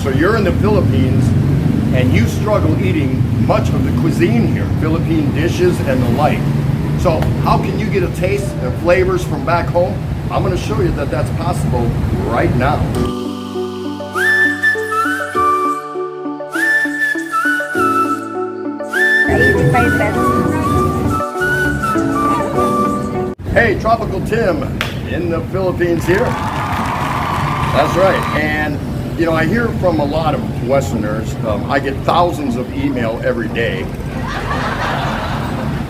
So you're in the Philippines and you struggle eating much of the cuisine here, Philippine dishes and the like. So how can you get a taste of flavors from back home? I'm going to show you that that's possible right now. Hey, Tropical Tim in the Philippines here. That's right. And you know, I hear from a lot of Westerners. I get thousands of email every day.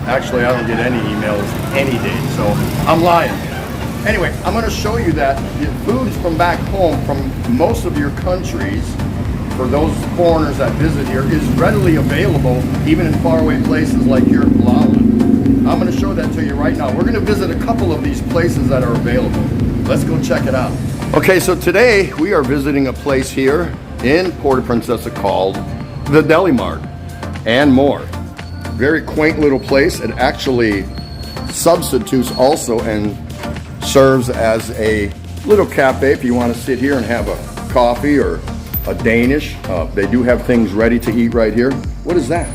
Actually, I don't get any emails any day, so I'm lying. Anyway, I'm going to show you that the foods from back home, from most of your countries, for those foreigners that visit here, is readily available, even in faraway places like here in Palawan. I'm going to show that to you right now. We're going to visit a couple of these places that are available. Let's go check it out. Okay, so today we are visiting a place here in Puerto Princesa called the Deli Mark and more. Very quaint little place. It actually substitutes also and serves as a little cafe if you want to sit here and have a coffee or a Danish. They do have things ready to eat right here. What is that?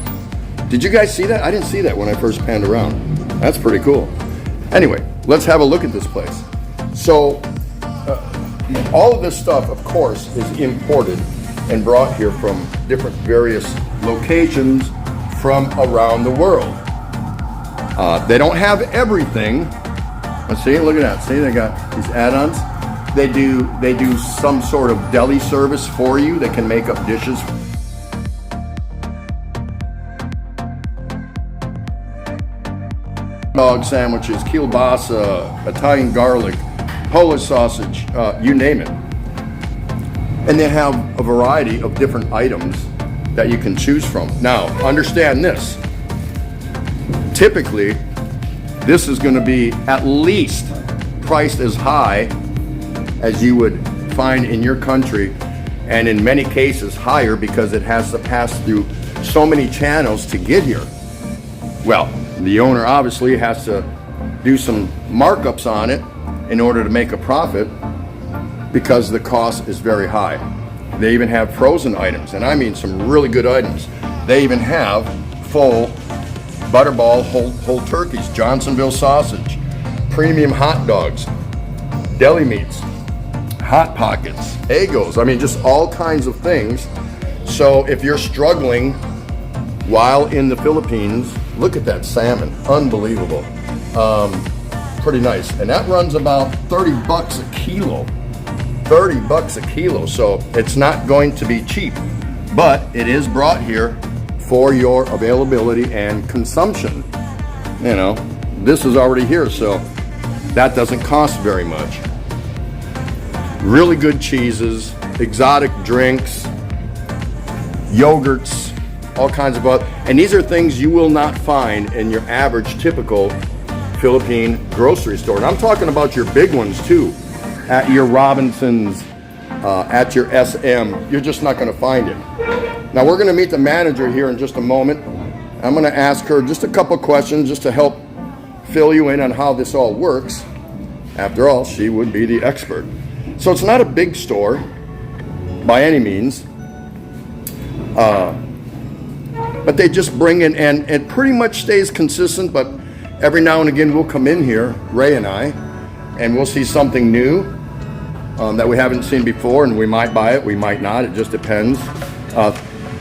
Did you guys see that? I didn't see that when I first panned around. That's pretty cool. Anyway, let's have a look at this place. So all of this stuff, of course, is imported and brought here from different various locations from around the world. They don't have everything. Let's see, look at that. See, they got these add-ons. They do some sort of deli service for you. They can make up dishes. Dog sandwiches, kielbasa, Italian garlic, Polish sausage, you name it. And they have a variety of different items that you can choose from. Now, understand this. Typically, this is going to be at least priced as high as you would find in your country, and in many cases higher because it has to pass through so many channels to get here. Well, the owner obviously has to do some markups on it in order to make a profit because the cost is very high. They even have frozen items, and I mean some really good items. They even have full butterball whole turkeys, Johnsonville sausage, premium hot dogs, deli meats, hot pockets, egos, I mean just all kinds of things. So if you're struggling while in the Philippines, look at that salmon, unbelievable. Pretty nice, and that runs about 30 bucks a kilo. 30 bucks a kilo, so it's not going to be cheap, but it is brought here for your availability and consumption. You know, this is already here, so that doesn't cost very much. Really good cheeses, exotic drinks, yogurts, all kinds of other, and these are things you will not find in your average typical Philippine grocery store. And I'm talking about your big ones too, at your Robinsons, at your SM. You're just not going to find it. Now we're going to meet the manager here in just a moment. I'm going to ask her just a couple questions just to help fill you in on how this all works. After all, she would be the expert. So it's not a big store by any means, but they just bring in, and it pretty much stays consistent, but every now and again we'll come in here, Ray and I, and we'll see something new that we haven't seen before, and we might buy it, we might not, it just depends.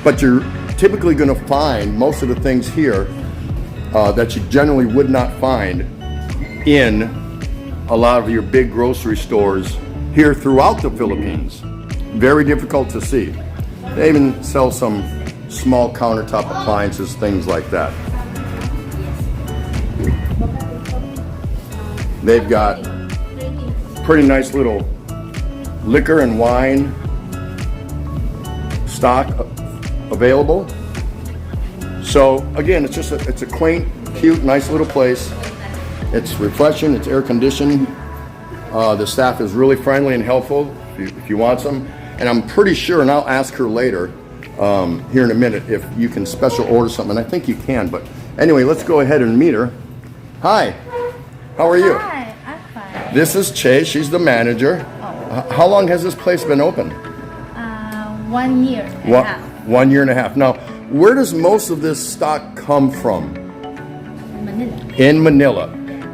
But you're typically going to find most of the things here that you generally would not find in a lot of your big grocery stores here throughout the Philippines. Very difficult to see. They even sell some small countertop appliances, things like that. They've got pretty nice little liquor and wine stock available. So again, it's a quaint, cute, nice little place. It's refreshing, it's air conditioned. The staff is really friendly and helpful if you want some. And I'm pretty sure, and I'll ask her later here in a minute, if you can special order something. And I think you can, but anyway, let's go ahead and meet her. Hi, how are you? Hi, I'm fine. This is Che, she's the manager. Oh. How long has this place been open? 1 year and a half. 1 year and a half. Now, where does most of this stock come from? Manila. In Manila.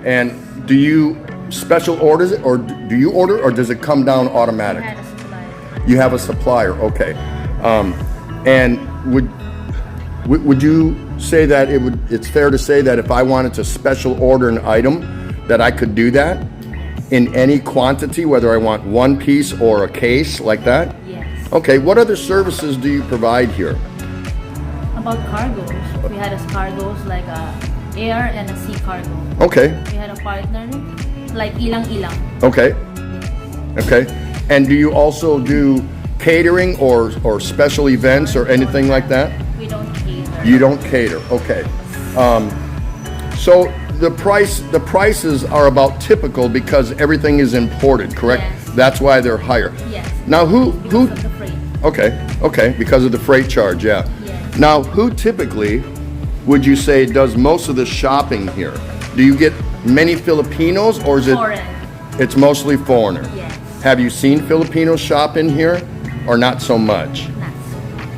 And do you special orders it, or do you order, or does it come down automatic? I had a supplier. You have a supplier, okay. And would you say that it's fair to say that if I wanted to special order an item, that I could do that in any quantity, whether I want one piece or a case like that? Yes. Okay, what other services do you provide here? About cargoes. We had a cargoes like a air and a sea cargo. Okay, We had a partner like ilang-ilang. okay, okay. And do you also do catering or special events or anything like that? We don't cater. You don't cater, okay. So the prices are about typical because everything is imported, correct? Yes. That's why they're higher. Yes. Now who Because of the freight. okay, because of the freight charge, yeah. Yes. Now who typically would you say does most of the shopping here? Do you get many Filipinos, or is it? Foreign. It's mostly foreigner. Yes. Have you seen Filipinos shop in here, or not so much? Not.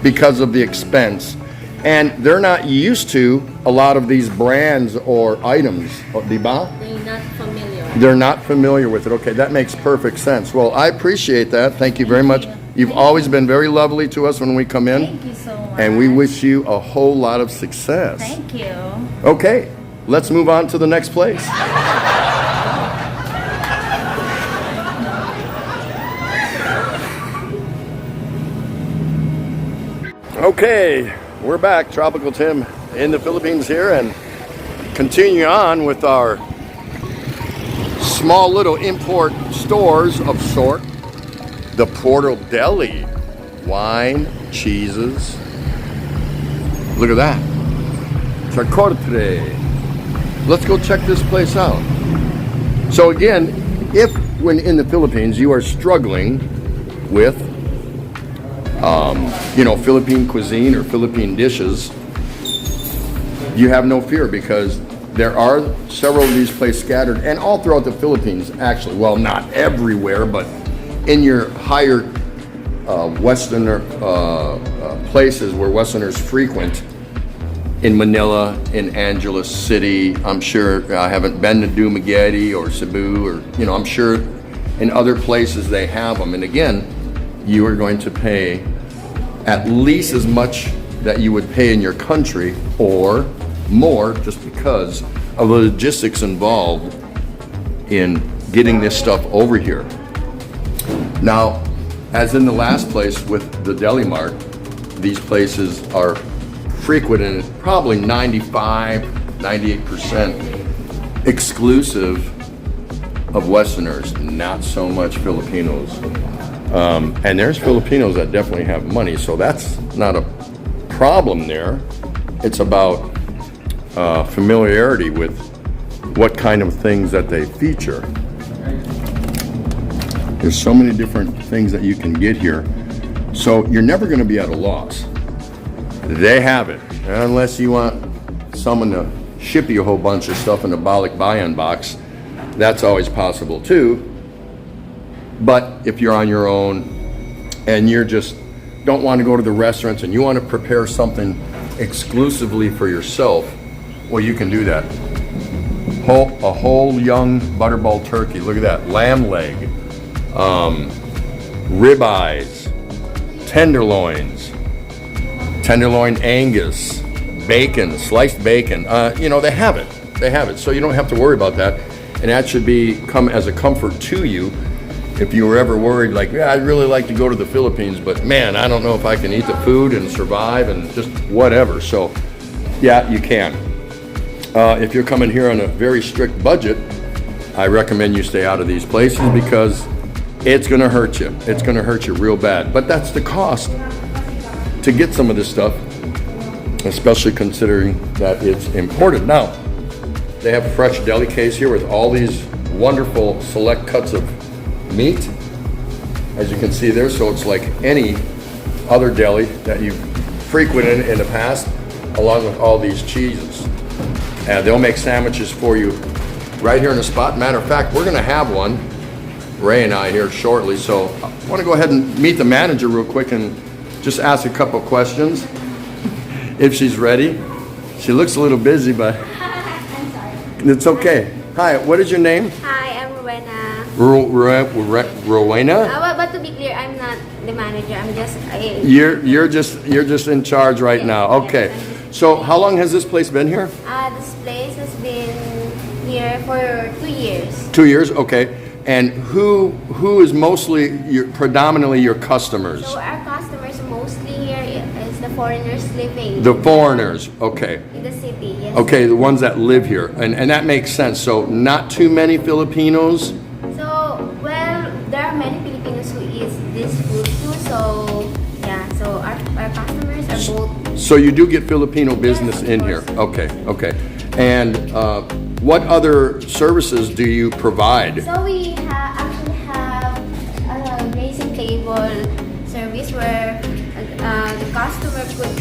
Because of the expense, and they're not used to a lot of these brands or items, diba? They're not familiar. They're not familiar with it. Okay, that makes perfect sense. Well, I appreciate that. Thank you very much. You've always been very lovely to us when we come in, Thank you so much. and we wish you a whole lot of success. Thank you. Okay, let's move on to the next place. Okay, we're back. Tropical Tim in the Philippines here, and continue on with our small little import stores of sort. The Portal Deli. Wine, cheeses. Look at that. Charcuterie. Let's go check this place out. So again, if when in the Philippines you are struggling with Philippine cuisine or Philippine dishes, you have no fear, because there are several of these places scattered and all throughout the Philippines, actually. Well, not everywhere, but in your higher Westerner places where Westerners frequent, in Manila, in Angeles City, I'm sure. I haven't been to Dumaguete or Cebu, or I'm sure in other places they have them. And again, you are going to pay at least as much that you would pay in your country, or more, just because of the logistics involved in getting this stuff over here. Now, as in the last place with the Deli Mark, these places are frequent, and it's probably 95-98% exclusive of Westerners, not so much Filipinos. And there's Filipinos that definitely have money, so that's not a problem there. It's about familiarity with what kind of things that they feature. There's so many different things that you can get here, so you're never going to be at a loss. They have it, unless you want someone to ship you a whole bunch of stuff in a balikbayan box. That's always possible too. But if you're on your own and you're just don't want to go to the restaurants and you want to prepare something exclusively for yourself, well, you can do that. A whole young butterball turkey. Look at that. Lamb leg, ribeyes, tenderloins, tenderloin Angus, bacon, sliced bacon. They have it. They have it. So you don't have to worry about that. And that should come as a comfort to you. If you were ever worried, like, yeah, I'd really like to go to the Philippines, but man, I don't know if I can eat the food and survive and just whatever. So, yeah, you can. If you're coming here on a very strict budget, I recommend you stay out of these places, because it's going to hurt you. It's going to hurt you real bad. But that's the cost to get some of this stuff, especially considering that it's imported. Now, they have a fresh deli case here with all these wonderful select cuts of meat, as you can see there. So it's like any other deli that you've frequented in the past, along with all these cheeses. And they'll make sandwiches for you right here in the spot. Matter of fact, we're going to have one, Ray and I, here shortly. So I want to go ahead and meet the manager real quick and just ask a couple questions if she's ready. She looks a little busy, but I'm sorry. it's okay. Hi, what is your name? Hi, I'm Rowena. Rowena? But to be clear, I'm not the manager. I'm just a... You're just in charge right now. Okay. So how long has this place been here? This place has been here for 2 years. 2 years, okay. And who is predominantly your customers? So our customers mostly here is the foreigners living. The foreigners, okay. In the city, yes. Okay, the ones that live here. And that makes sense. So not too many Filipinos? So, well, there are many Filipinos who eat this food too. So, yeah, so our customers are both... So you do get Filipino business Yes, in of here? course. Okay, okay. And what other services do you provide? So we actually have a racing table service where the customer could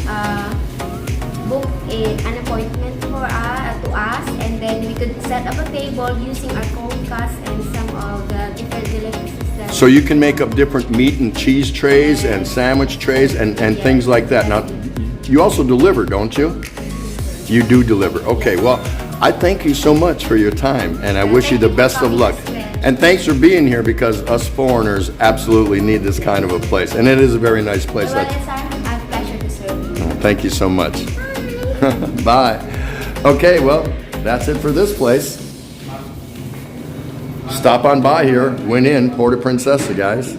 book an appointment to us, and then we could set up a table using our cold cuts and some of the different delicacies that... So you can make up different meat and cheese trays and sandwich trays and things like that. Now, you also deliver, don't you? You do deliver. Okay, well, I thank you so much for your time, and I wish you the best of luck. And thanks for being here, because us foreigners absolutely need this kind of a place. And it is a very nice place. Well, it's our pleasure to serve you. Thank you so much. Bye. Okay, well, that's it for this place. Stop on by here. Went in Puerto Princesa, guys.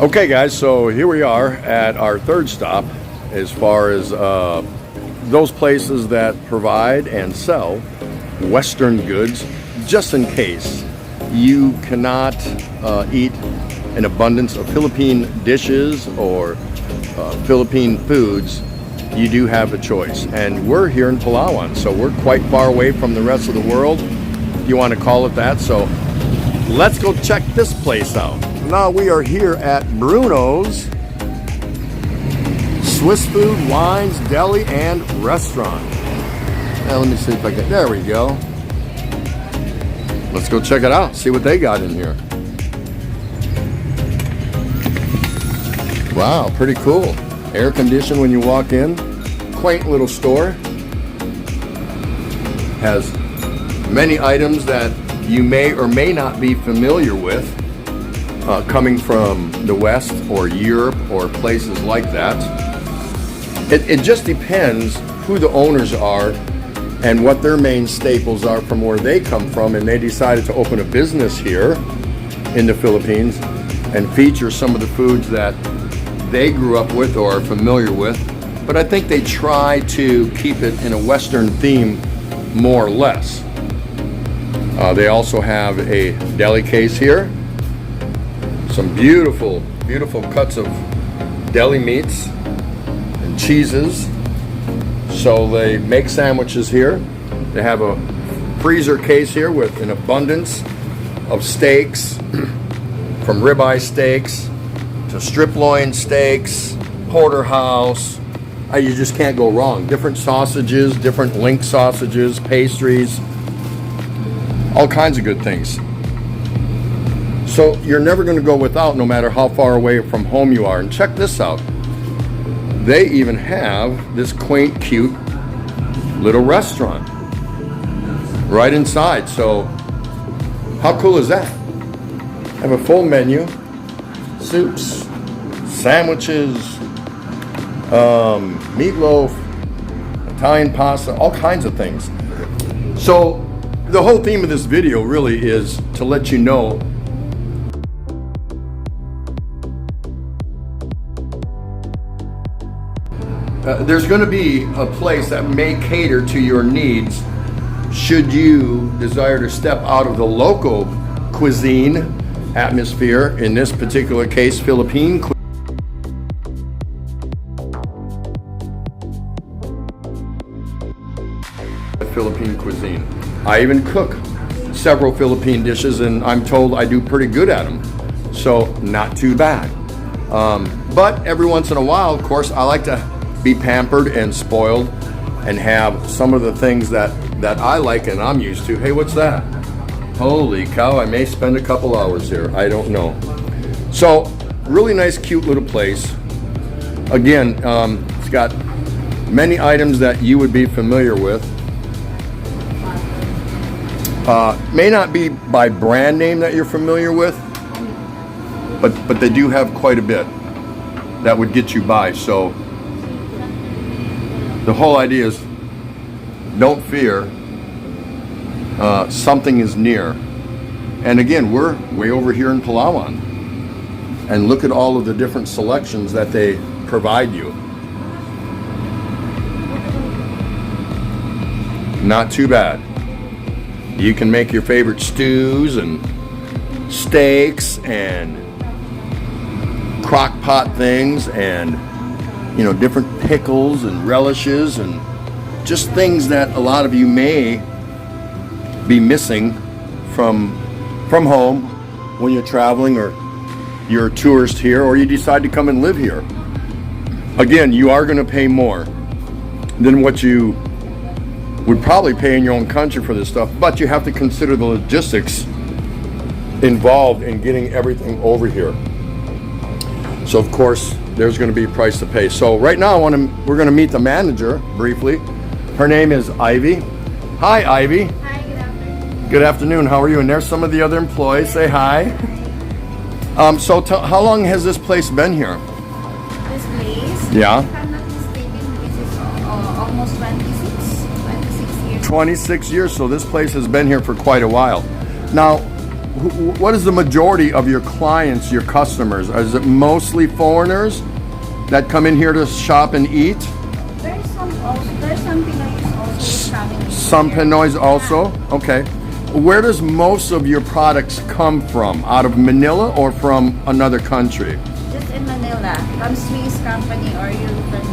Okay, guys, so here we are at our third stop as far as those places that provide and sell Western goods, just in case you cannot eat an abundance of Philippine dishes or Philippine foods. You do have a choice. And we're here in Palawan, so we're quite far away from the rest of the world, if you want to call it that. So let's go check this place out. Now we are here at Brunos Swiss Food, Wines, Deli, and Restaurant. Now let me see if I can, there we go. Let's go check it out, see what they got in here. Wow, pretty cool. Air conditioned when you walk in. Quaint little store. Has many items that you may or may not be familiar with, coming from the West or Europe or places like that. It just depends who the owners are and what their main staples are from where they come from, and they decided to open a business here in the Philippines and feature some of the foods that they grew up with or are familiar with. But I think they try to keep it in a Western theme, more or less. They also have a deli case here. Some beautiful, beautiful cuts of deli meats and cheeses. So they make sandwiches here. They have a freezer case here with an abundance of steaks, from ribeye steaks to strip loin steaks, porterhouse. You just can't go wrong. Different sausages, different link sausages, pastries, all kinds of good things. So you're never going to go without, no matter how far away from home you are. And check this out. They even have this quaint, cute little restaurant right inside. So how cool is that? Have a full menu, soups, sandwiches, meatloaf, Italian pasta, all kinds of things. So the whole theme of this video really is to let you know there's going to be a place that may cater to your needs should you desire to step out of the local cuisine atmosphere, in this particular case, Philippine cuisine. I even cook several Philippine dishes, and I'm told I do pretty good at them. So not too bad. But every once in a while, of course, I like to be pampered and spoiled and have some of the things that I like and I'm used to. Hey, what's that? Holy cow, I may spend a couple hours here. I don't know. So really nice, cute little place. Again, it's got many items that you would be familiar with. May not be by brand name that you're familiar with, but they do have quite a bit that would get you by. So the whole idea is, don't fear. Something is near. And again, we're way over here in Palawan. And look at all of the different selections that they provide you. Not too bad. You can make your favorite stews and steaks and crock pot things and, you know, different pickles and relishes and just things that a lot of you may be missing from home when you're traveling, or you're a tourist here, or you decide to come and live here. Again, you are going to pay more than what you would probably pay in your own country for this stuff, but you have to consider the logistics involved in getting everything over here. So of course, there's going to be a price to pay. So right now, we're going to meet the manager briefly. Her name is Ivy. Hi, Ivy. Hi, good afternoon. Good afternoon. How are you? And there's some of the other employees. Say hi. So how long has this place been here? This place? Yeah. If I'm not mistaken, this is almost 26 years. 26 years. So this place has been here for quite a while. Now, what is the majority of your clients, your customers? Is it mostly foreigners that come in here to shop and eat? There's some Pinoys also coming in. Some here. Pinoys also? Okay. Where does most of your products come from? Out of Manila or from another country? Just in Manila, from Swiss company or European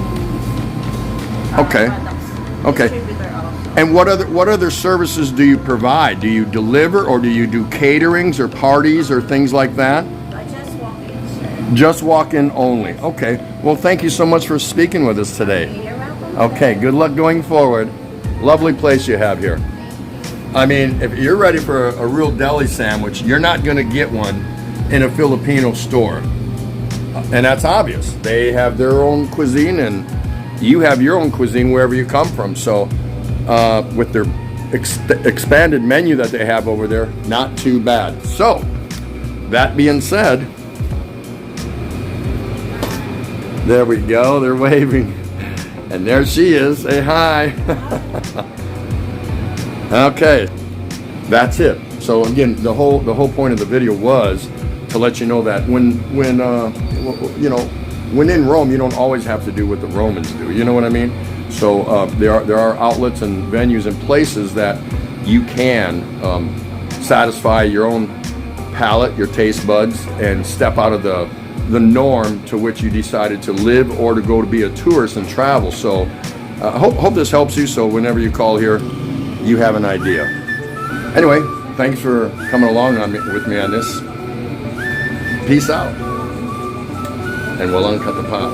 Okay. products. Okay. Distributor also. And what other services do you provide? Do you deliver, or do you do caterings or parties or things like that? Just walk in, sir. Just walk in only. Okay. Well, thank you so much for speaking with us today. You're welcome. Okay. Good luck going forward. Lovely place you have here. I mean, if you're ready for a real deli sandwich, you're not going to get one in a Filipino store. And that's obvious. They have their own cuisine, and you have your own cuisine wherever you come from. So with their expanded menu that they have over there, not too bad. So that being said, there we go. They're waving. And there she is. Say hi. Okay, that's it. So again, the whole point of the video was to let you know that when in Rome, you don't always have to do what the Romans do. You know what I mean? So there are outlets and venues and places that you can satisfy your own palate, your taste buds, and step out of the norm to which you decided to live or to go to be a tourist and travel. So hope this helps you. So whenever you call here, you have an idea. Anyway, thanks for coming along with me on this. Peace out. And we'll uncut the pot.